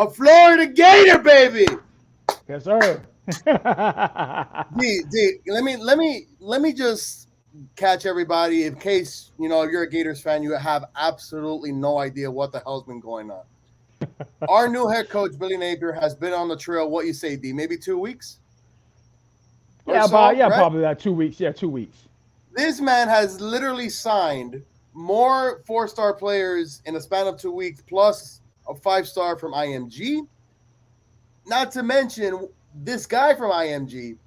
A Florida Gator, baby. Yes, sir. Let me just catch everybody in case if you're a Gators fan, you have absolutely no idea what the hell's been going on. Our new head coach Billy Napier has been on the trail. What you say, D? Maybe 2 weeks or so, right? Probably like 2 weeks. Yeah, 2 weeks. This man has literally signed more four-star players in a span of 2 weeks, plus a five-star from IMG. Not to mention this guy from IMG.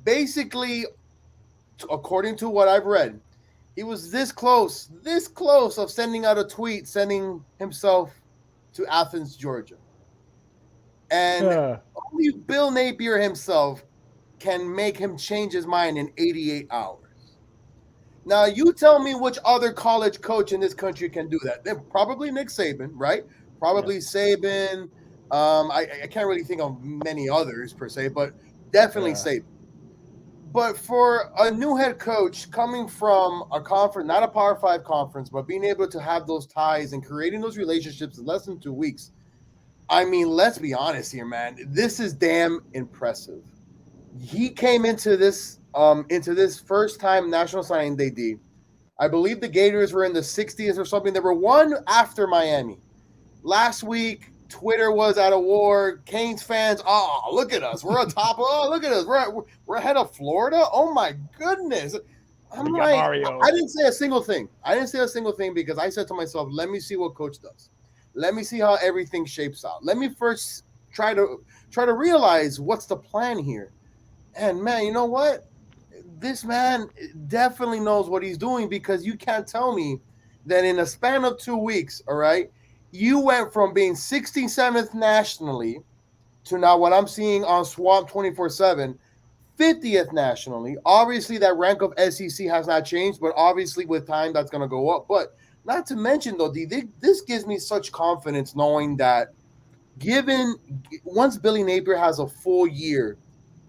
Basically, according to what I've read, he was this close of sending out a tweet, sending himself to Athens, Georgia. And only Bill Napier himself can make him change his mind in 88 hours. Now, you tell me which other college coach in this country can do that. Then probably Nick Saban, right? Probably Saban. I can't really think of many others per se, but definitely Saban. But for a new head coach coming from a conference, not a Power 5 conference, but being able to have those ties and creating those relationships in less than 2 weeks, I mean, let's be honest here, man. This is damn impressive. He came into this first time National Signing Day D. I believe the Gators were in the 60s or something. They were one after Miami. Last week, Twitter was at a war. Canes fans, oh, look at us. We're on top. Oh, look at us. We're ahead of Florida. Oh, my goodness. I'm like, Mario. I didn't say a single thing. Because I said to myself, let me see what coach does. Let me see how everything shapes out. Let me first try to realize what's the plan here. And, man, you know what? This man definitely knows what he's doing, because you can't tell me that in a span of 2 weeks, all right, you went from being 67th nationally to now what I'm seeing on Swamp 24/7, 50th nationally. Obviously, that rank of SEC has not changed, but obviously with time that's going to go up. But not to mention, though, this gives me such confidence knowing that once Billy Napier has a full year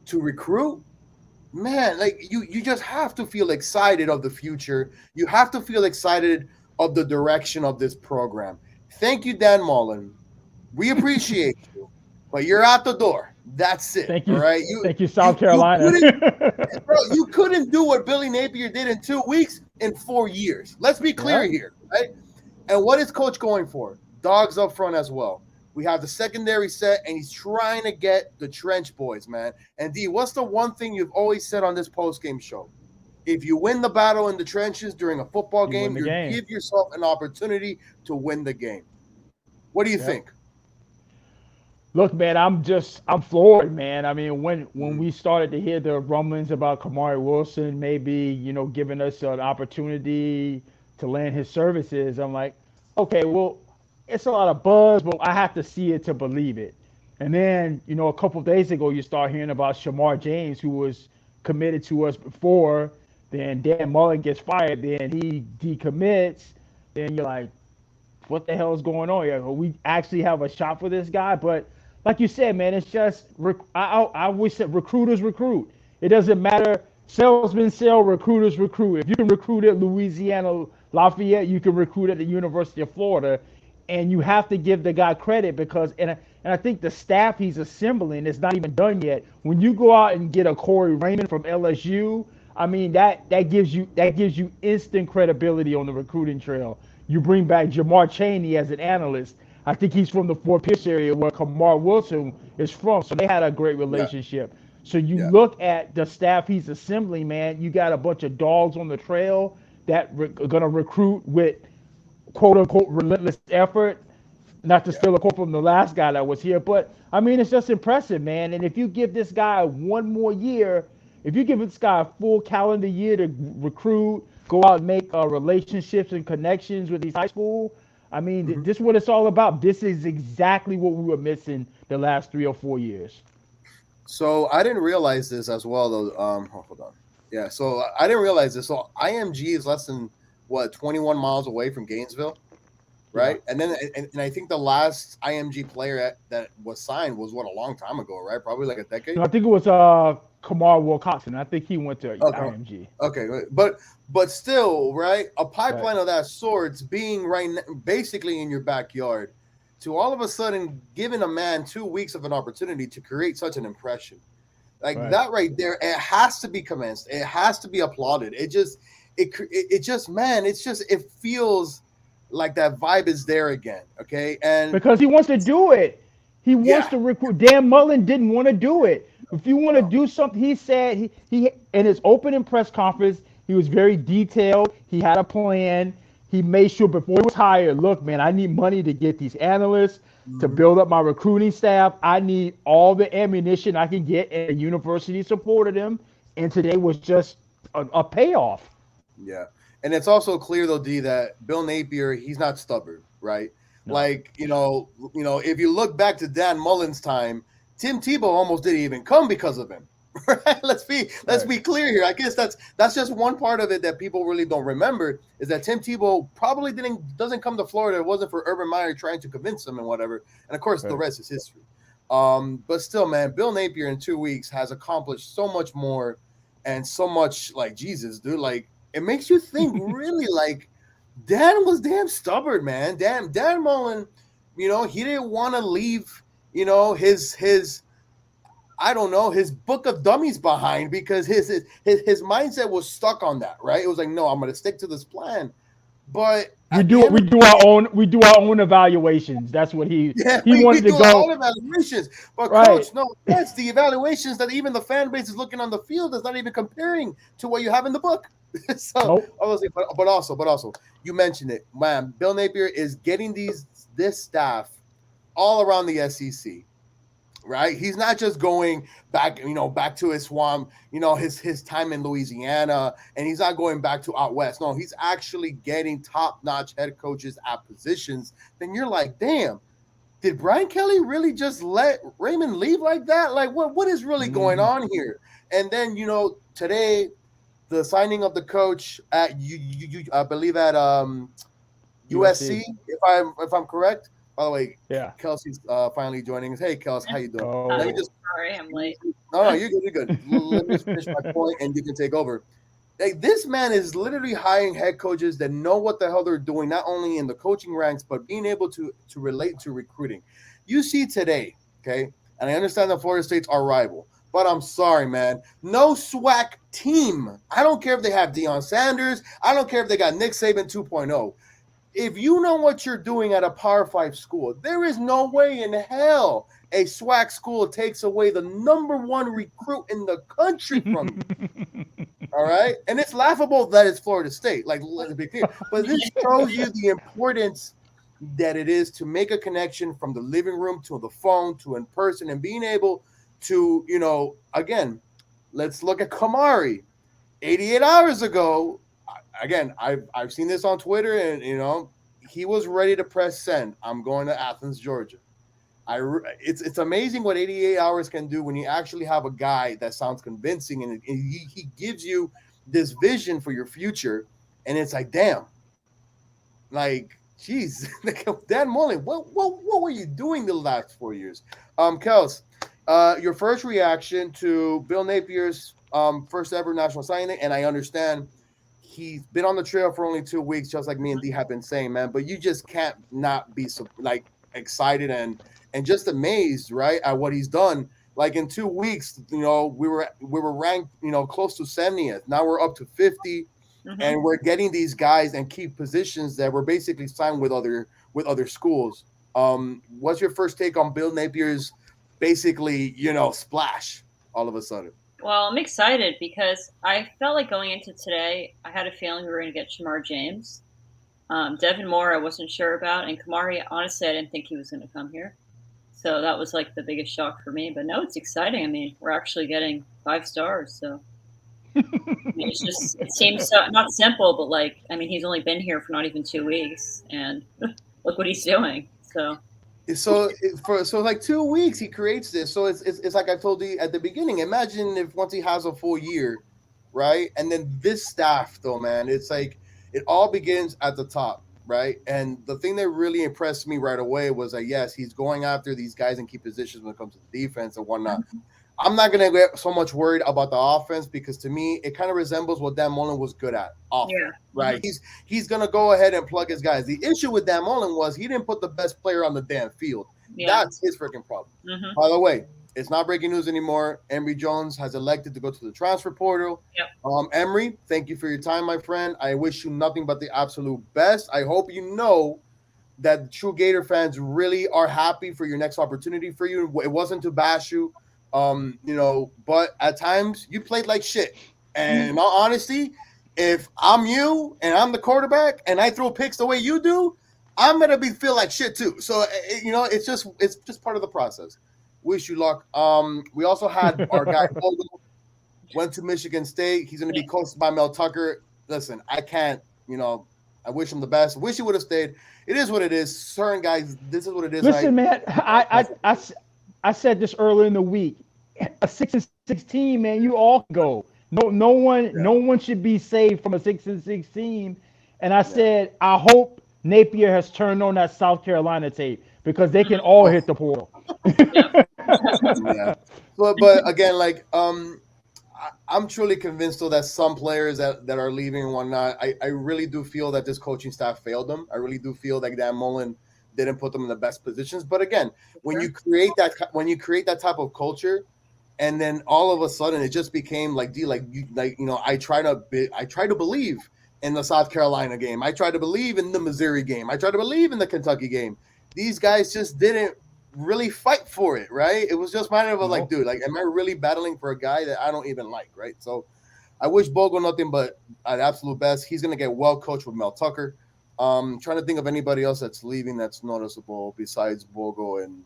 to recruit, man, like you just have to feel excited of the future. You have to feel excited of the direction of this program. Thank you, Dan Mullen. We appreciate you, but you're out the door. That's it. Thank you. All right. Thank you, South Carolina. You couldn't do what Billy Napier did in 2 weeks in 4 years. Let's be clear here, right? And what is Coach going for? Dogs up front as well. We have the secondary set, and he's trying to get the trench boys, man. And D, what's the one thing you've always said on this post-game show? If you win the battle in the trenches during a football game, you give yourself an opportunity to win the game. What do you think? Look, man, I'm floored, man. I mean, when we started to hear the rumblings about Kamari Wilson maybe, giving us an opportunity to land his services, I'm like, okay, well, it's a lot of buzz, but I have to see it to believe it. And then, a couple of days ago, you start hearing about Shamar James, who was committed to us before. Then Dan Mullen gets fired. Then he decommits. Then you're like, what the hell is going on here? We actually have a shot for this guy. But like you said, man, it's just, I always said recruiters recruit. It doesn't matter. Salesmen sell, recruiters recruit. If you can recruit at Louisiana Lafayette, you can recruit at the University of Florida. And you have to give the guy credit because, and I think the staff he's assembling is not even done yet. When you go out and get a Corey Raymond from LSU, I mean that gives you instant credibility on the recruiting trail. You bring back Jamar Chaney as an analyst. I think he's from the Fort Pierce area where Kamar Wilson is from, so they had a great relationship. Yeah. So you look at the staff he's assembling, man. You got a bunch of dogs on the trail that are going to recruit with quote-unquote relentless effort, not to steal a quote from the last guy that was here, but I mean, it's just impressive, man. And if you give this guy one more year, if you give this guy a full calendar year to recruit, go out and make relationships and connections with these high school, I mean, this is what it's all about. This is exactly what we were missing the last 3 or 4 years. So I didn't realize this as well, though. Hold on. Yeah, so I didn't realize this. So IMG is less than 21 miles away from Gainesville, right? Yeah. And then and I think the last IMG player that was signed was a long time ago, right? Probably like a decade. I think it was Kamar Wilcoxon. I think he went to IMG. Okay, but still, right? A pipeline of that sorts being right now, basically in your backyard. to all of a sudden giving a man 2 weeks of an opportunity to create such an impression. Like Right. that right there, it has to be commenced. It has to be applauded. It just, man, it's just, it feels like that vibe is there again. Okay. And Because he wants to do it. He wants yeah, to recruit. Dan Mullen didn't want to do it. If you want to no, do something, he said he in his opening press conference, he was very detailed. He had a plan. He made sure before he was hired, look, man, I need money to get these analysts to mhm, build up my recruiting staff. I need all the ammunition I can get, and the university supported him. And today was just a payoff. yeah. And it's also clear though, D, that Bill Napier, he's not stubborn, right? No. Like, if you look back to Dan Mullen's time, Tim Tebow almost didn't even come because of him. Right? Let's Right. be clear here. I guess that's just one part of it that people really don't remember, is that Tim Tebow probably doesn't come to Florida. It wasn't for Urban Meyer trying to convince him and whatever. And of course, the Right. rest is history. But still, man, Bill Napier in 2 weeks has accomplished so much more, and so much, like, Jesus, dude. Like, it makes you think really, like, Dan was damn stubborn, man. Dan Mullen, he didn't want to leave, his I don't know, his book of dummies behind, because his mindset was stuck on that, right? It was like, no, I'm going to stick to this plan. But We at the do end we of do our own we do our own evaluations. That's what yeah, he we wanted to do our own go. evaluations. But Right. coach, no, that's the evaluations that even the fan base is looking on the field is not even comparing to what you have in the book. So Nope. obviously, but also, you mentioned it, man. Bill Napier is getting this staff all around the SEC, right? He's not just going back, back to his swamp, his time in Louisiana, and he's not going back to out west. No, he's actually getting top-notch head coaches at positions. Then you're like, damn, did Brian Kelly really just let Raymond leave like that? Like, what is really going Hmm. on here? And then, today, the signing of the coach at I believe at USC, USC. if I'm correct. By the way, Yeah. Kelsey's finally joining us. Hey, Kelsey, how you doing? Let Hi. me Oh. just Sorry, I'm late. no, you're good. You're good. Let me just finish my point, and you can take over. Like, this man is literally hiring head coaches that know what the hell they're doing, not only in the coaching ranks, but being able to relate to recruiting. You see today, okay, and I understand that Florida State's our rival, but I'm sorry, man. No SWAC team. I don't care if they have Deion Sanders. I don't care if they got Nick Saban 2.0. If you know what you're doing at a Power Five school, there is no way in hell a SWAC school takes away the number one recruit in the country from you. All right. And it's laughable that it's Florida State. Like, let's be clear. But this shows you the importance that it is to make a connection from the living room to the phone to in person, and being able to, again, let's look at Kamari. 88 hours ago, again, I've seen this on Twitter, and, he was ready to press send. I'm going to Athens, Georgia. It's amazing what 88 hours can do when you actually have a guy that sounds convincing, and he gives you this vision for your future, and it's like, damn, like, geez, Dan Mullen, what were you doing the last 4 years? Kels, your first reaction to Bill Napier's first ever national signing, and I understand he's been on the trail for only 2 weeks, just like me and D have been saying, man. But you just can't not be so, like, excited and just amazed, right, at what he's done. Like, in 2 weeks, we were ranked, close to 70th. Now we're up to 50, Hmm. and we're getting these guys and key positions that were basically signed with other schools. What's your first take on Bill Napier's basically, splash all of a sudden? Well, I'm excited because I felt like going into today, I had a feeling we were going to get Shamar James. Devin Moore, I wasn't sure about. And Kamari, honestly, I didn't think he was going to come here. So that was like the biggest shock for me. But no, it's exciting. I mean, we're actually getting 5 stars. So I mean, it seems so, not simple, but like, I mean, he's only been here for not even 2 weeks. And look what he's doing. So, So like 2 weeks he creates this. So it's like I told you at the beginning. Imagine if once he has a full year, right? And then this staff, though, man, it's like it all begins at the top, right? And the thing that really impressed me right away was that, yes, he's going after these guys in key positions when it comes to the defense and whatnot. I'm not gonna get so much worried about the offense because to me it kind of resembles what Dan Mullen was good at offense, Yeah. right? He's gonna go ahead and plug his guys. The issue with Dan Mullen was he didn't put the best player on the damn field. Yeah. That's his freaking problem. Mm-hmm. By the way, it's not breaking news anymore. Emory Jones has elected to go to the transfer portal. Yep. Emory, thank you for your time, my friend. I wish you nothing but the absolute best. I hope you know that true Gator fans really are happy for your next opportunity for you. It wasn't to bash you, but at times you played like shit. And in all honesty, if I'm you and I'm the quarterback and I throw picks the way you do, I'm gonna feel like shit too. So it's just part of the process. Wish you luck. We also had our guy Bogle, went to Michigan State. He's gonna be coached by Mel Tucker. Listen, I can't, I wish him the best. Wish he would have stayed. It is what it is. Certain guys, this is what it is. Listen, man, I said this earlier in the week. A 6-16, man, you all can go. No one should be saved from a 6-6 team. And I said, I hope Napier has turned on that South Carolina tape because they can all hit the portal. Yeah. But again, like I'm truly convinced though that some players that are leaving and whatnot, I really do feel that this coaching staff failed them. I really do feel like Dan Mullen didn't put them in the best positions. But again, when you create that type of culture, and then all of a sudden it just became like I try to believe in the South Carolina game. I try to believe in the Missouri game. I try to believe in the Kentucky game. These guys just didn't really fight for it, right? It was just kind of like, dude, like, am I really battling for a guy that I don't even like, right? So I wish Bogle nothing but at absolute best. He's going to get well coached with Mel Tucker. Trying to think of anybody else that's leaving that's noticeable besides Bogle and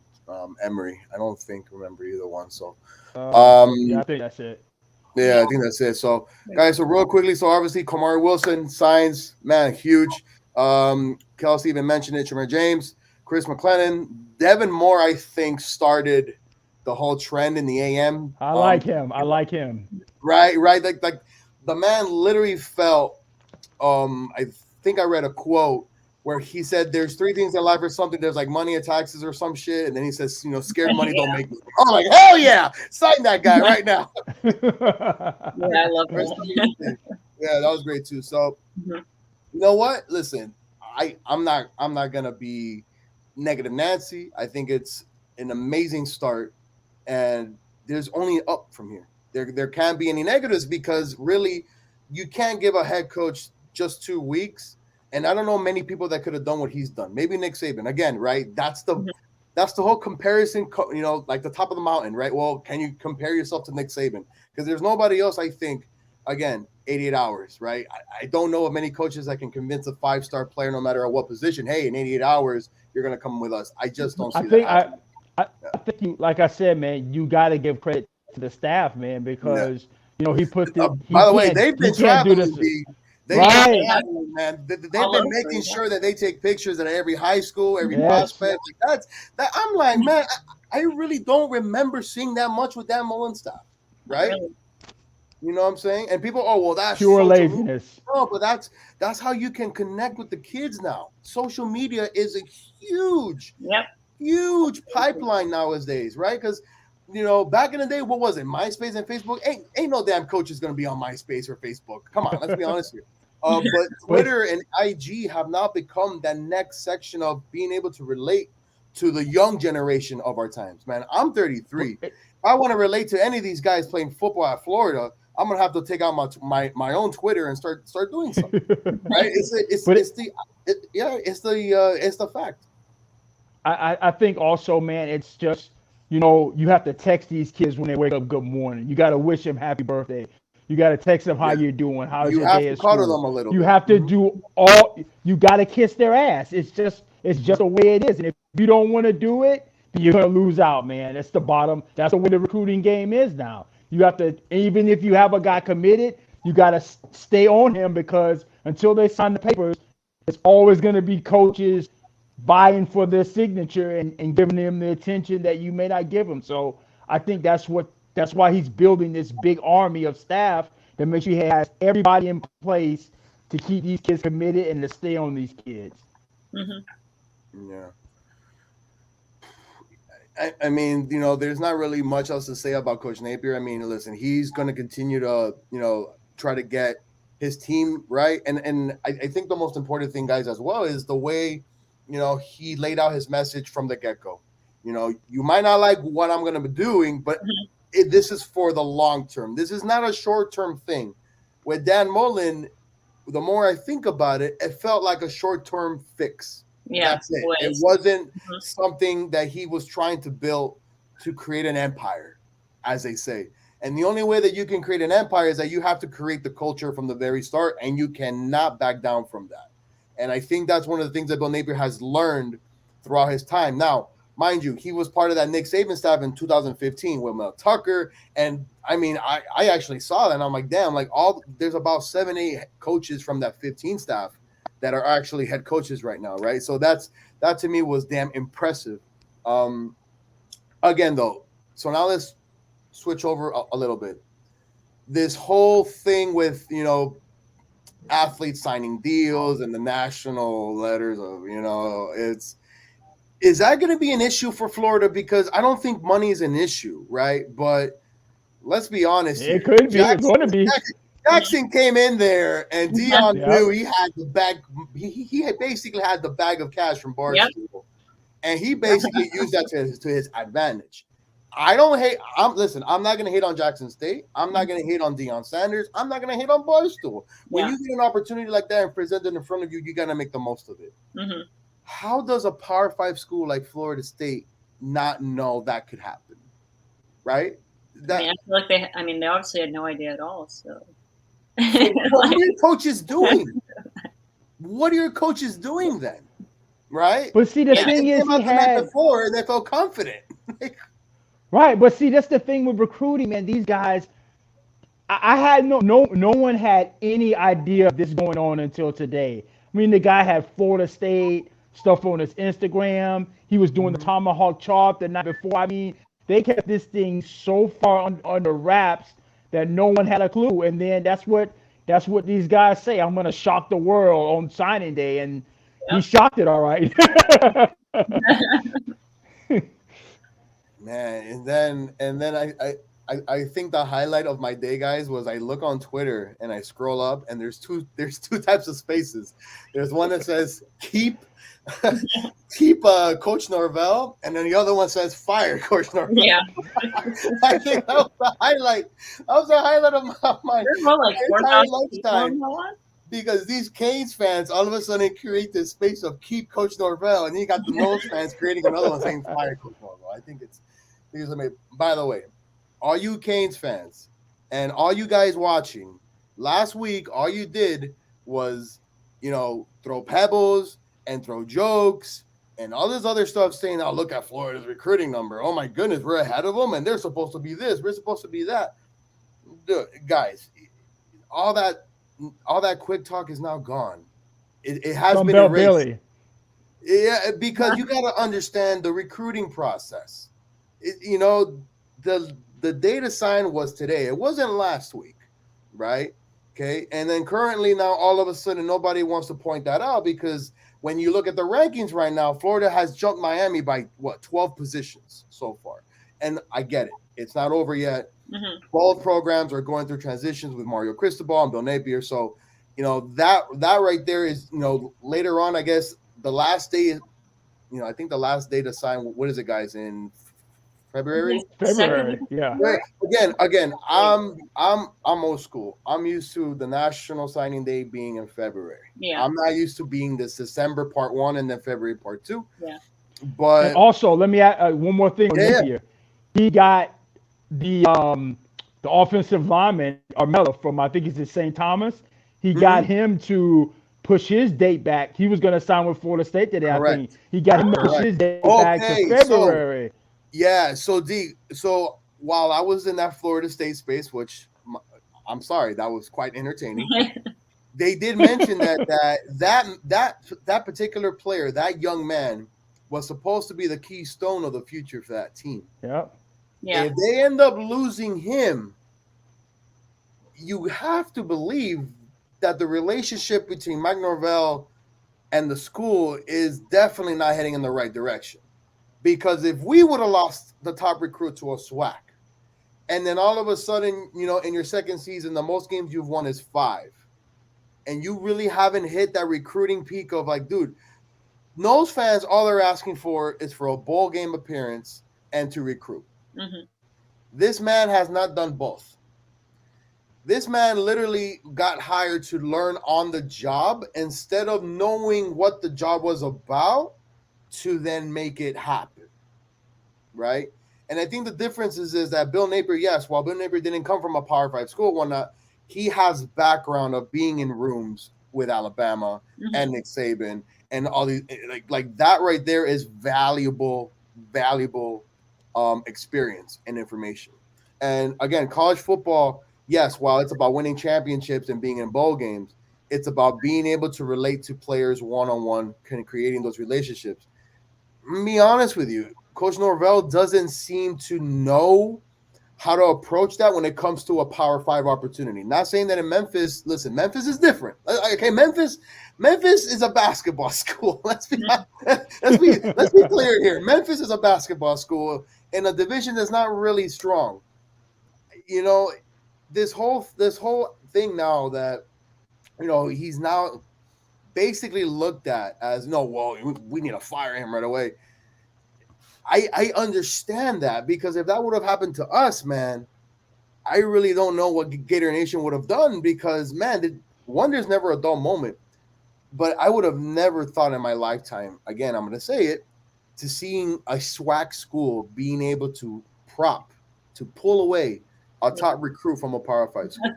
Emory. I don't remember either one. So, I think that's it. Yeah, I think that's it. So, guys, so real quickly, so obviously Kamari Wilson signs, man, huge. Kelsey even mentioned it. Shamar James, Chris McLennan, Devin Moore, I think, started the whole trend in the AM. I like him. Right. Like the man literally felt. I think I read a quote where he said, "There's three things in life or something. There's like money and taxes or some shit." And then he says, "Scared money don't make me." I'm like, hell yeah, sign that guy right now. Yeah, I love that. Yeah, that was great too. So, you know what? Listen, I'm not gonna be negative Nancy. I think it's an amazing start, and there's only up from here. There can't be any negatives because really, you can't give a head coach just 2 weeks. And I don't know many people that could have done what he's done. Maybe Nick Saban again, right? That's the whole comparison. Like the top of the mountain, right? Well, can you compare yourself to Nick Saban? Because there's nobody else. I think again, 88 hours, right? I don't know of many coaches that can convince a 5-star player, no matter at what position, hey, in 88 hours you're going to come with us. I just don't see that. I think you, like I said, man, you got to give credit to the staff, man, because he put the. By the way, they've been traveling. Right. Man. They've been making sure that they take pictures at every high school, every prospect. Like that. I'm like, man, I really don't remember seeing that much with Dan Mullen stuff, right? Really? You know what I'm saying? And people, well, that's pure laziness. No, but that's how you can connect with the kids now. Social media is a huge pipeline nowadays, right? Because back in the day, what was it? MySpace and Facebook? Ain't no damn coach is gonna be on MySpace or Facebook. Come on, let's be honest here. But Twitter and IG have now become that next section of being able to relate to the young generation of our times. Man, I'm 33. If I want to relate to any of these guys playing football at Florida, I'm gonna have to take out my own Twitter and start doing something. Right? It's the fact. I think also, man, it's just you have to text these kids when they wake up good morning. You got to wish them happy birthday. You got to text them how you're doing, how's your day at school. You have to cuddle them a little. You have to do all. You got to kiss their ass. It's just the way it is. And if you don't want to do it, then you're gonna lose out, man. That's the bottom. That's the way the recruiting game is now. You have to, even if you have a guy committed, you got to stay on him because until they sign the papers, it's always going to be coaches vying for their signature and giving them the attention that you may not give them. So I think that's why he's building this big army of staff that makes sure he has everybody in place to keep these kids committed and to stay on these kids. Yeah. I mean, there's not really much else to say about Coach Napier. I mean, listen, he's going to continue to, try to get his team right. And I think the most important thing, guys, as well, is the way, he laid out his message from the get go. You might not like what I'm going to be doing, but this is for the long term. This is not a short term thing. With Dan Mullen, the more I think about it, it felt like a short term fix. Yeah, That's it. It always. wasn't something that he was trying to build to create an empire, as they say. And the only way that you can create an empire is that you have to create the culture from the very start, and you cannot back down from that. And I think that's one of the things that Bill Napier has learned throughout his time. Now, mind you, he was part of that Nick Saban staff in 2015 with Mel Tucker. And I mean, I actually saw that, and I'm like, damn, like there's about 7-8 coaches from that 15 staff that are actually head coaches right now, right? So that to me was damn impressive. Again, though, so now let's switch over a little bit. This whole thing with athletes signing deals and the national letters of is that going to be an issue for Florida? Because I don't think money is an issue, right? But let's be honest. It could be. It's going to be. Jackson came in there, and Dion knew he had the bag. He had basically had the bag of cash from Barstool, and he basically used that to his advantage. I don't hate. I'm not going to hate on Jackson State. I'm not going to hate on Deion Sanders. I'm not going to hate on Barstool. When you get an opportunity like that and presented in front of you, you got to make the most of it. Mm-hmm. How does a Power 5 school like Florida State not know that could happen? Right? I feel like they obviously had no idea at all. So what are your coaches doing? What are your coaches doing then? Right? But see, the thing is, he had before and they felt confident. Right, but see, that's the thing with recruiting, man. These guys, I had no one had any idea of this going on until today. I mean, the guy had Florida State stuff on his Instagram. He was doing the tomahawk chop the night before. I mean, they kept this thing so far under wraps that no one had a clue. And then that's what these guys say. I'm gonna shock the world on signing day, and he shocked it all right. Man, and then I think the highlight of my day, guys, was I look on Twitter and I scroll up, and there's two types of spaces. There's one that says keep Coach Norvell, and then the other one says fire Coach Norvell. Yeah, I think that was the highlight. That was the highlight of my entire lifetime. Because these Canes fans all of a sudden create this space of keep Coach Norvell, and you got the Knowles fans creating another one saying fire Coach Norvell. I think it's amazing. By the way, all you Canes fans and all you guys watching, last week all you did was, throw pebbles and throw jokes and all this other stuff saying, "Oh, look at Florida's recruiting number. Oh my goodness, we're ahead of them, and they're supposed to be this, we're supposed to be that." Dude, guys, all that quick talk is now gone. It has been erased. Billy. Yeah, because you got to understand the recruiting process. The data sign was today. It wasn't last week, right? Okay, and then currently now all of a sudden nobody wants to point that out because when you look at the rankings right now, Florida has jumped Miami by 12 positions so far. And I get it. It's not over yet. Mm-hmm. Both programs are going through transitions with Mario Cristobal and Bill Napier. So, that right there is, later on, I guess the last day, I think the last day to sign, what is it, guys, in February? February, yeah. Again, I'm old school. I'm used to the national signing day being in February. Yeah. I'm not used to being this December part 1 and then February part 2. Yeah. But and also, let me add one more thing. He got the offensive lineman Armella from I think he's at St. Thomas. He got him to push his date back. He was going to sign with Florida State today. Correct. I think he got him to push his date back to February. So while I was in that Florida State space, which I'm sorry, that was quite entertaining. They did mention that particular player, that young man, was supposed to be the keystone of the future for that team. Yep. Yeah. If they end up losing him, you have to believe that the relationship between Mike Norvell and the school is definitely not heading in the right direction. Because if we would have lost the top recruit to a SWAC, and then all of a sudden, in your second season, the most games you've won is 5, and you really haven't hit that recruiting peak of like, dude, Nose fans, all they're asking for is for a bowl game appearance and to recruit. Mm-hmm. This man has not done both. This man literally got hired to learn on the job instead of knowing what the job was about to then make it happen. Right? And I think the difference is that Bill Napier, yes, while Bill Napier didn't come from a Power 5 school, whatnot, he has background of being in rooms with Alabama and Nick Saban and all these, like that right there is valuable experience and information. And again, college football, yes, while it's about winning championships and being in bowl games, it's about being able to relate to players one-on-one, kind of creating those relationships. Be honest with you, Coach Norvell doesn't seem to know how to approach that when it comes to a Power 5 opportunity. Not saying that in Memphis, listen, Memphis is different. Okay, Memphis is a basketball school. Let's be clear here. Memphis is a basketball school in a division that's not really strong. This whole thing now that he's now basically looked at as, no, well, we need to fire him right away. I understand that, because if that would have happened to us, man, I really don't know what Gator Nation would have done, because, man, there's never a dull moment. But I would have never thought in my lifetime, again, I'm going to say it, to seeing a SWAC school being able to pull away a top recruit from a Power 5 school.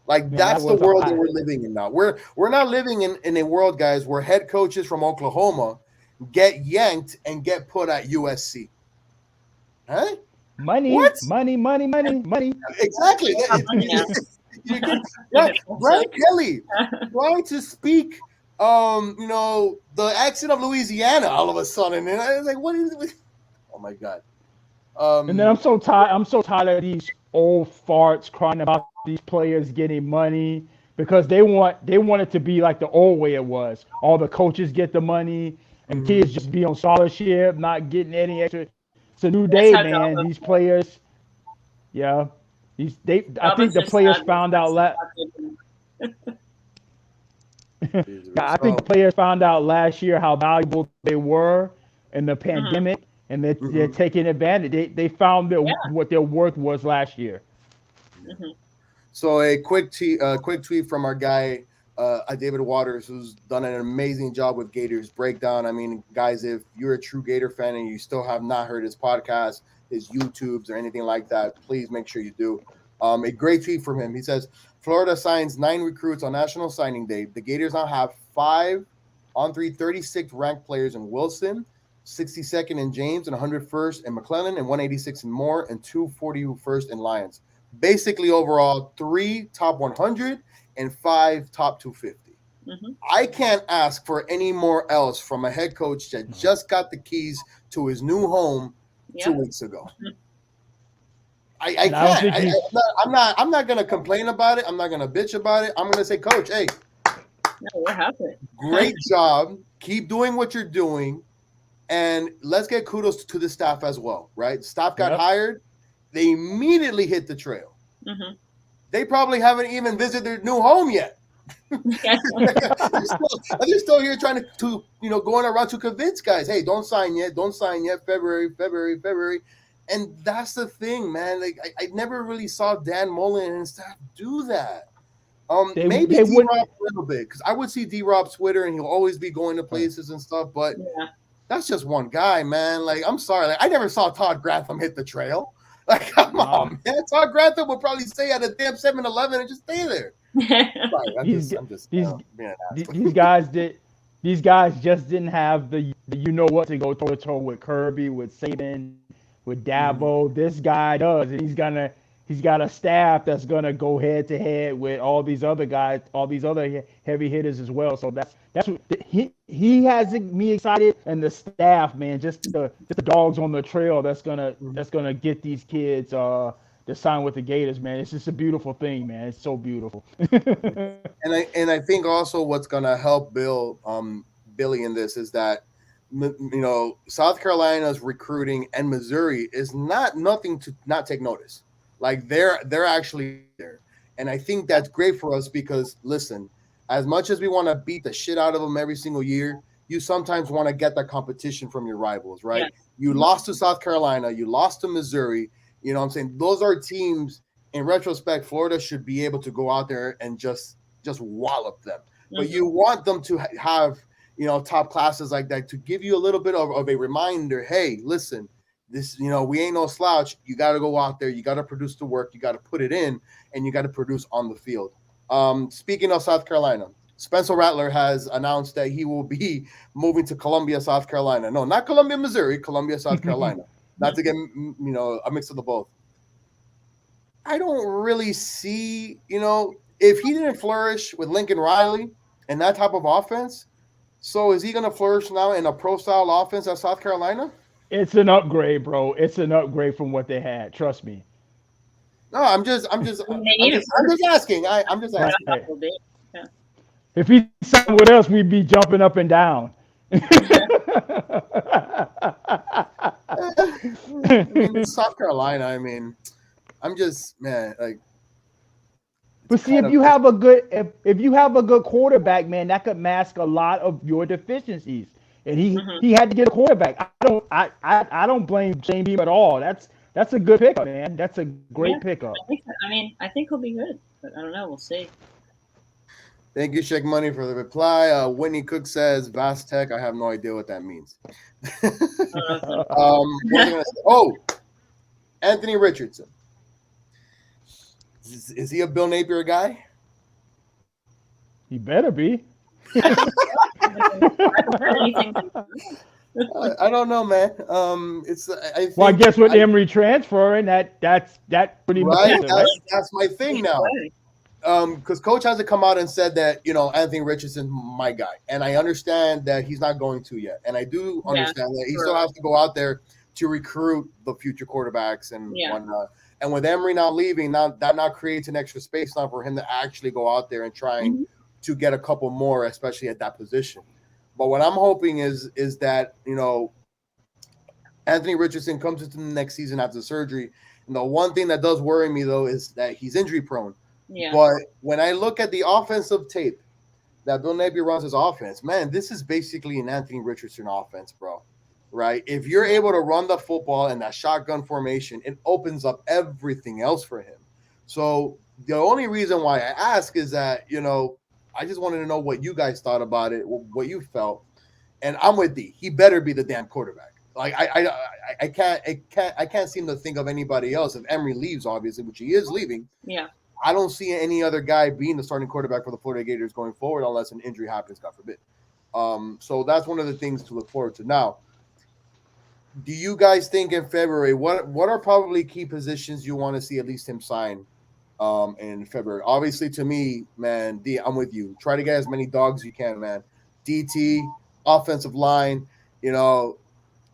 Like, that's the world that we're living in now. We're not living in a world, guys, where head coaches from Oklahoma get yanked and get put at USC. Huh? Money. Exactly. Right, Kelly, trying to speak, the accent of Louisiana all of a sudden, and I was like, "What is it?" Oh my god! And then I'm so tired of these old farts crying about these players getting money, because they want it to be like the old way it was. All the coaches get the money, and kids just be on scholarship, not getting any extra. It's a new day, man. These players, yeah, I think the players found out I think players found out last year how valuable they were in the pandemic, and they're taking advantage. They found what their worth was last year. So a quick tweet from our guy, David Waters, who's done an amazing job with Gators Breakdown. I mean, guys, if you're a true Gator fan and you still have not heard his podcast, his YouTubes, or anything like that, please make sure you do. A great tweet from him. He says, Florida signs 9 recruits on National Signing Day. The Gators now have 5 on 36 ranked players in Wilson, 62nd in James, and 101st in McClellan, and 186 in Moore, and 241st in Lyons. Basically, overall, 3 top 100 and 5 top 250. I can't ask for any more else from a head coach that just got the keys to his new home 2 weeks ago. I can't. I'm not going to complain about it. I'm not going to bitch about it. I'm going to say, Coach, hey, we're happy. Great job. Keep doing what you're doing, and let's get kudos to the staff as well. Right? Staff got hired. They immediately hit the trail. They probably haven't even visited their new home yet. They're still here trying to going around to convince guys, hey, don't sign yet. February. And that's the thing, man. Like I never really saw Dan Mullen and staff do that. Maybe D-Rob a little bit, because I would see D-Rob's Twitter and he'll always be going to places and stuff, but that's just one guy, man. Like, I'm sorry. Like, I never saw Todd Grantham hit the trail. Like, come on, man. Todd Grantham would probably stay at a damn 7-Eleven and just stay there. These guys just didn't have the what to go toe to toe with Kirby, with Saban, with Dabo. This guy does, and he's got a staff that's gonna go head to head with all these other guys, all these other heavy hitters as well. So that's what he has me excited, and the staff, man, just the dogs on the trail that's gonna get these kids to sign with the Gators, man. It's just a beautiful thing, man. It's so beautiful. and I think also what's gonna help Billy in this is that South Carolina's recruiting and Missouri is not nothing to not take notice. Like they're actually up there, and I think that's great for us because listen, as much as we want to beat the shit out of them every single year, you sometimes want to get that competition from your rivals, right? Yeah. You lost to South Carolina, you lost to Missouri. You know what I'm saying? Those are teams. In retrospect, Florida should be able to go out there and just wallop them. But Mm-hmm. you want them to have top classes like that to give you a little bit of a reminder. Hey, listen, this, we ain't no slouch. You got to go out there. You got to produce the work. You got to put it in, and you got to produce on the field. Speaking of South Carolina, Spencer Rattler has announced that he will be moving to Columbia, South Carolina. No, not Columbia, Missouri. Columbia, South Carolina. Not to get a mix of the both. I don't really see, if he didn't flourish with Lincoln Riley and that type of offense, so is he going to flourish now in a pro style offense at South Carolina? It's an upgrade, bro. It's an upgrade from what they had. Trust me. No, I mean, they need a I'm just quarterback. asking. I'm just That's asking. what Right. will be. Yeah. If he signed with us, we'd be jumping up and down. I mean, it's South Carolina. I mean, I'm just man, like it's But see, kind if of you have a good if you have a good quarterback, man, that could mask a lot of your deficiencies. And Hmm. he had to get a quarterback. I don't blame Shane Beam at all. That's a good pickup, man. That's a Yeah. great pickup. I think he'll be good, but I don't know. We'll see. thank you, Shake Money, for the reply. Whitney Cook says Vast Tech. I have no idea what that means. I don't know if it's What was I gonna say? Oh, Anthony Richardson. Is he a Bill Napier guy? He better be. I think so. I haven't heard anything. I don't know, man. It's I Well, I think guess with I Emery transferring, that pretty much right. Yeah, does it, right? That's my thing either now. way. Because coach hasn't come out and said that Anthony Richardson's my guy, and I understand that he's not going to yet, and I do Yeah, understand that he still true. has to go out there to recruit the future quarterbacks and Yeah. whatnot. And with Emery not leaving, now that now creates an extra space now for him to actually go out there and trying Hmm. to get a couple more, especially at that position. But what I'm hoping is that Anthony Richardson comes into the next season after surgery. And the one thing that does worry me though is that he's injury prone. Yeah. But when I look at the offensive tape that Bill Napier runs his offense, man, this is basically an Anthony Richardson offense, bro. Right? If you're able to run the football in that shotgun formation, it opens up everything else for him. So the only reason why I ask is that, I just wanted to know what you guys thought about it, what you felt. And I'm with D. He better be the damn quarterback. Like I can't seem to think of anybody else. If Emery leaves, obviously, which he is leaving, Yeah. I don't see any other guy being the starting quarterback for the Florida Gators going forward unless an injury happens, God forbid. So that's one of the things to look forward to. Now, do you guys think in February what are probably key positions you want to see at least him sign in February? Obviously, to me, man, D, I'm with you. Try to get as many dogs you can, man. DT, offensive line, you know,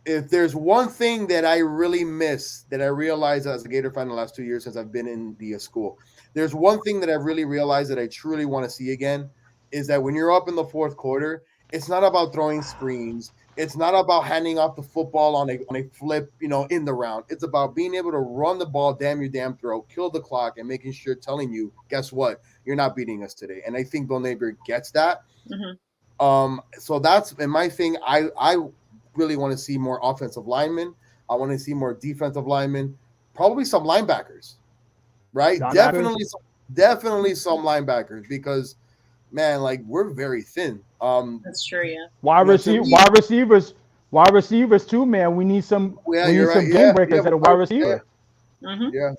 if there's one thing that I really miss that I realized as a Gator fan the last 2 years since I've been in the school, there's one thing that I really realized that I truly want to see again is that when you're up in the fourth quarter, it's not about throwing screens. It's not about handing off the football on a flip, in the round. It's about being able to run the ball damn your damn throat, kill the clock, and making sure telling you, guess what, you're not beating us today. And I think Bill Napier gets that. Hmm. So that's in my thing. I really want to see more offensive linemen. I want to see more defensive linemen, probably some linebackers, right? Linebackers. Definitely some linebackers because man, like we're very thin. That's true. Yeah. To me, Wide receivers too, man. yeah, We you're need right. some game Yeah, breakers at a wide receiver. Hmm. yeah.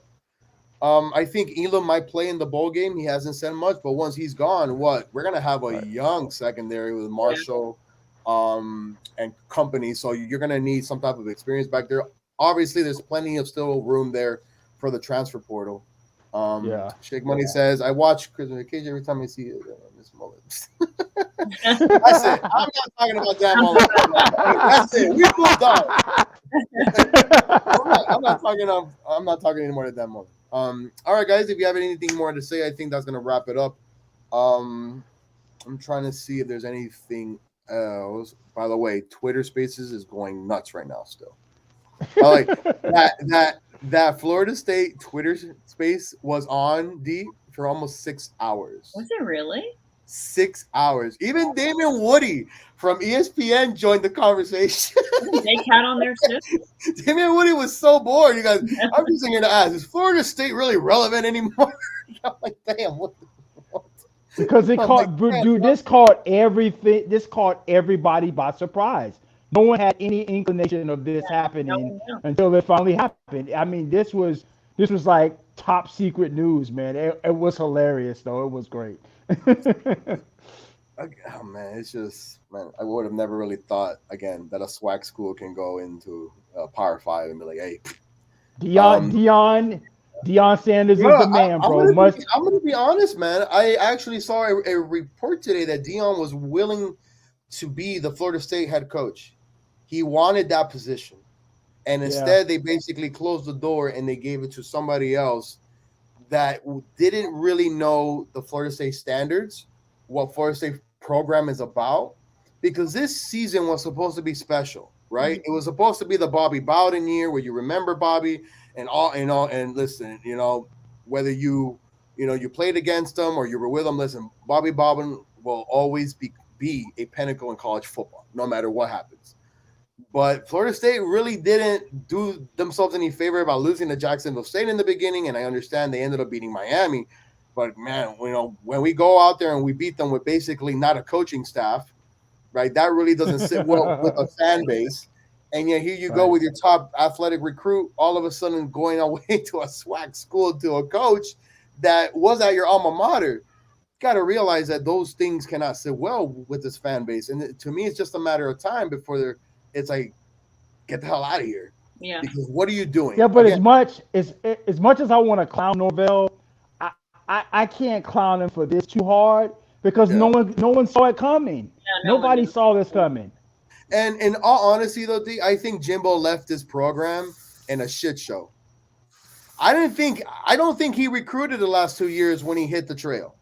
I think Elam might play in the bowl game. He hasn't said much, but once he's gone, what we're gonna have a Right. young secondary with Yeah. Marshall, and company. So you're gonna need some type of experience back there. Obviously, there's plenty of still room there for the transfer portal. Yeah. Shake Money says, I watch Christmas Vacation every time I see it. Miss Mullins. That's it. I'm not talking about Dan Mullins. That's it. We moved on. I'm not talking anymore to Dan Mullins. All right, guys. If you have anything more to say, I think that's gonna wrap it up. I'm trying to see if there's anything By the way, Twitter Spaces is going nuts right now. Still, I like that Florida State Twitter space was on D for almost 6 hours. Was it really? 6 hours. Even Damian Woody from ESPN joined the conversation. Wasn't Jay Cat on there too? Damian Woody was so bored. You guys, I'm just here to ask: is Florida State really relevant anymore? I'm like, damn, what? Because it I'm caught, like, dude, this caught everything. This caught everybody by surprise. No one had any inclination of this No happening one knew. until it finally happened. I mean, this was like top secret news, man. It was hilarious, though. It was great. oh man, it's just man. I would have never really thought again that a swag school can go into Power Five and be like, hey, Dion, um, Dion, Dion Sanders is yeah, the man, bro. I'm gonna be honest, man. I actually saw a report today that Dion was willing to be the Florida State head coach. He wanted that position, and Yeah. instead they basically closed the door and they gave it to somebody else that didn't really know the Florida State standards, what Florida State program is about, because this season was supposed to be special, right? It was supposed to be the Bobby Bowden year where you remember Bobby and listen, whether you played against them or you were with them, listen, Bobby Bowden will always be a pinnacle in college football, no matter what happens. But Florida State really didn't do themselves any favor about losing to Jacksonville State in the beginning, and I understand they ended up beating Miami. But man, when we go out there and we beat them with basically not a coaching staff, right? That really doesn't sit well with a fan base. And yet here you go Right. with your top athletic recruit, all of a sudden going away to a swag school to a coach that was at your alma mater. Got to realize that those things cannot sit well with this fan base, and to me, it's just a matter of time before it's like, get the hell out of here. Yeah. Because what are you doing? Yeah, but Again, as much as I want to clown Norvell, I can't clown him for this too hard because yeah. no one saw it coming. Yeah, no one Nobody knew. saw this coming. And in all honesty, though, D, I think Jimbo left this program in a shit show. I don't think he recruited the last 2 years when he hit the trail.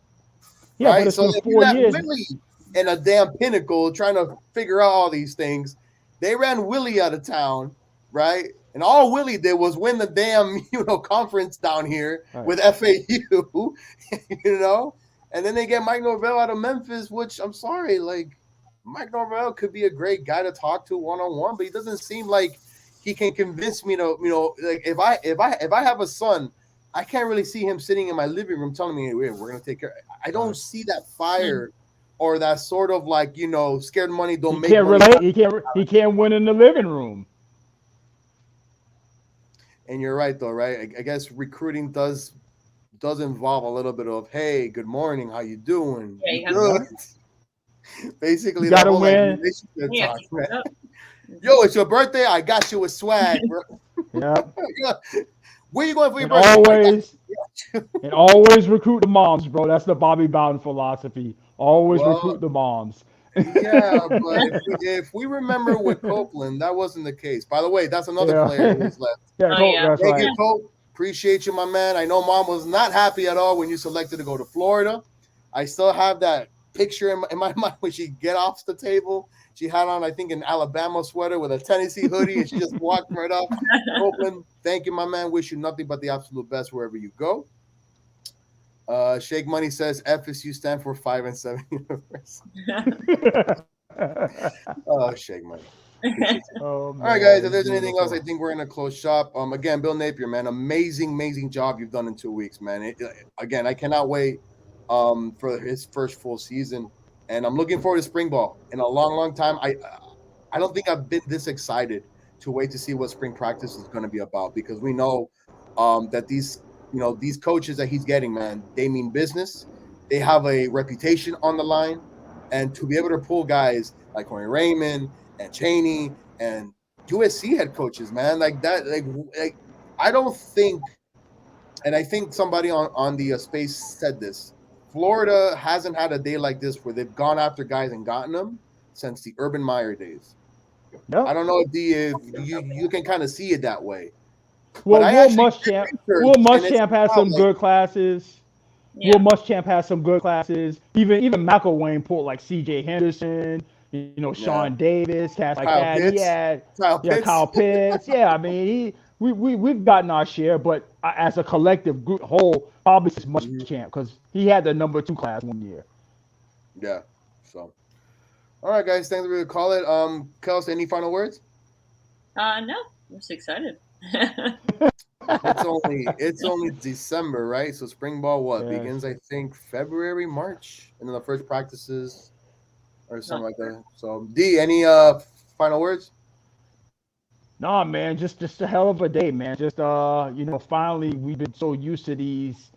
Yeah, but Right? it's So been if you 4 got years. Willie in a damn pinnacle trying to figure out all these things, they ran Willie out of town, right? And all Willie did was win the damn, conference down here Right. with FAU, and then they get Mike Norvell out of Memphis, which I'm sorry, like Mike Norvell could be a great guy to talk to one on one, but he doesn't seem like he can convince me to, like if I have a son, I can't really see him sitting in my living room telling me, hey, we're gonna take care. I don't see that fire or that sort of like, scared money don't He make can't money. relate. He can't win in the living room. And you're right though, right? I guess recruiting does involve a little bit of, hey, good morning, how you doing? Yeah, You you have good? You Basically, that gotta whole like win. relationship Yeah, talk, keep man. it up. Yo, it's your birthday. I got you a swag, bro. Yeah, Where you going for your and birthday? I got always and always recruit the moms, bro. That's the Bobby Bowden philosophy. Always Well, recruit the moms. yeah, but if we remember with Copeland, that wasn't the case. By the way, that's another Yeah, player who's left. yeah, Oh Colt, yeah. that's Thank you, right. Cope. Appreciate you, my man. I know mom was not happy at all when you selected to go to Florida. I still have that picture in my mind when she get off the table. She had on, I think, an Alabama sweater with a Tennessee hoodie, and she just walked right up. Copeland, thank you, my man. Wish you nothing but the absolute best wherever you go. Shake Money says FSU stand for 5 and 7 University. Oh, Shake Money. Oh All right, guys. If man, there's anything else, I beautiful. think we're gonna close shop. Again, Bill Napier, man, amazing job you've done in 2 weeks, man. Again, I cannot wait for his first full season, and I'm looking forward to spring ball in a long time. I don't think I've been this excited to wait to see what spring practice is going to be about because we know that these coaches that he's getting, man, they mean business. They have a reputation on the line, and to be able to pull guys like Corey Raymond and Cheney and USC head coaches, man, like that, like I don't think, and I think somebody on the space said this. Florida hasn't had a day like this where they've gone after guys and gotten them since the Urban Meyer days. I Yep. don't know if you can kind of see it that way, but Well, I Will actually Muschamp, did Will research, and it's Muschamp has not some like good classes. Will Yeah. Muschamp has some good classes. Even McElwain pulled like C.J. Henderson. Yeah. Sean Davis, cats like Kyle that. He Pitts. had, Kyle yeah, Pitts. Kyle Pitts. Yeah, I mean, we've gotten our share, but as a collective group whole, probably as much Mhm. champ because he had the number 2 class one year. Yeah. So, all right, guys. Thanks for the call. It. Kels, any final words? No, I'm just excited. It's only December, right? So spring ball what Yes. begins? I think February, March, and then the first practices or something Not like sure. that. So D, any final words? Nah, man, just a hell of a day, man. Just finally we've been so used to these,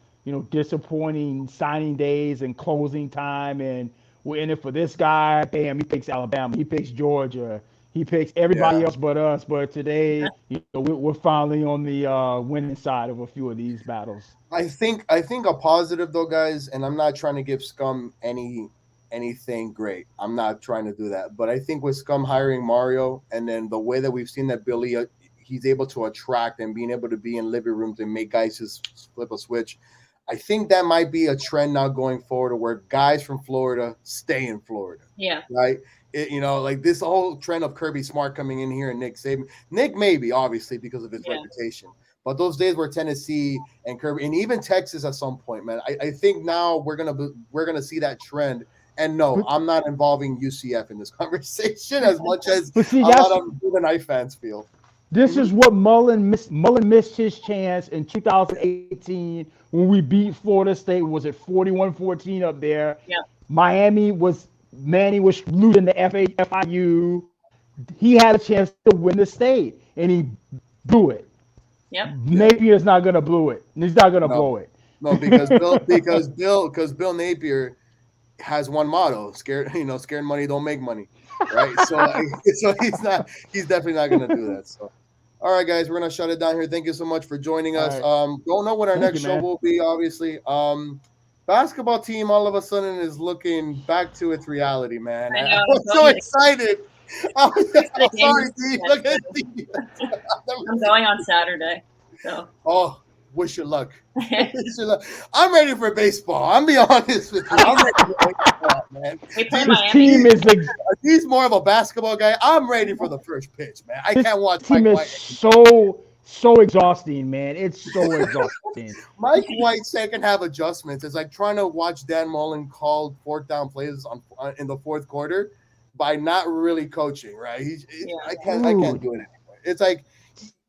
disappointing signing days and closing time, and we're in it for this guy. Bam, he picks Alabama, he picks Georgia, he picks everybody Yeah. else but us. But today, we're finally on the winning side of a few of these battles. I think a positive though, guys, and I'm not trying to give Scum anything great. I'm not trying to do that, but I think with Scum hiring Mario, and then the way that we've seen that Billy, he's able to attract and being able to be in living rooms and make guys just flip a switch. I think that might be a trend now going forward, where guys from Florida stay in Florida, Yeah. right? Like this whole trend of Kirby Smart coming in here and Nick Saban. Nick maybe obviously because of his Yeah. reputation, but those days where Tennessee and Kirby and even Texas at some point, man, I think now we're gonna see that trend. And no, But I'm not involving UCF in this conversation as much as but see, a lot that's of Knight fans feel. this Mhm. is what Mullen missed. Mullen missed his chance in 2018 when we beat Florida State. Was it 41-14 up there? Yeah. Miami was Manny was losing to FIU. He had a chance to win the state, and he blew it. Yep. Yeah, Napier's not gonna blow it. He's not gonna no, blow it. no, because Bill Napier has one motto: scared money don't make money, right? So he's definitely not gonna do that. So. All right, guys, we're gonna shut it down here. Thank you so much for joining All us. right. Don't know what our Thank next you, show man. will be, obviously. Basketball team all of a sudden is looking back to its reality, man. I I know. was so excited. I'm The game sorry, this D. weekend, Look at too. D. I'm going on Saturday. So Oh, wish you luck. Wish you luck. I'm ready for baseball. I'm be honest with you. I'm ready for baseball, man. we play This Miami. team is He's more of a basketball guy. I'm ready for the first pitch, man. I this can't watch team Mike is White. so exhausting, man. It's so exhausting. Mike White second half adjustments. It's like trying to watch Dan Mullen call fourth down plays in the fourth quarter by not really coaching. Right? I can't do it anymore. It's like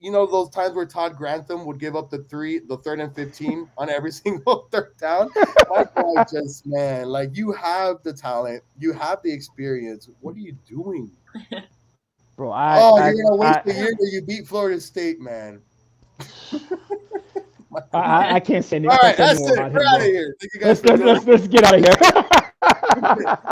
those times where Todd Grantham would give up the 3rd and 15 on every single third down. Mike White just like you have the talent, you have the experience. What are you doing? Bro, You're gonna waste the year that you beat Florida State, man. I can't say any, All I can't right, say any that's more it. about We're him, out of bro. here. Thank you guys for joining. Let's get out of here.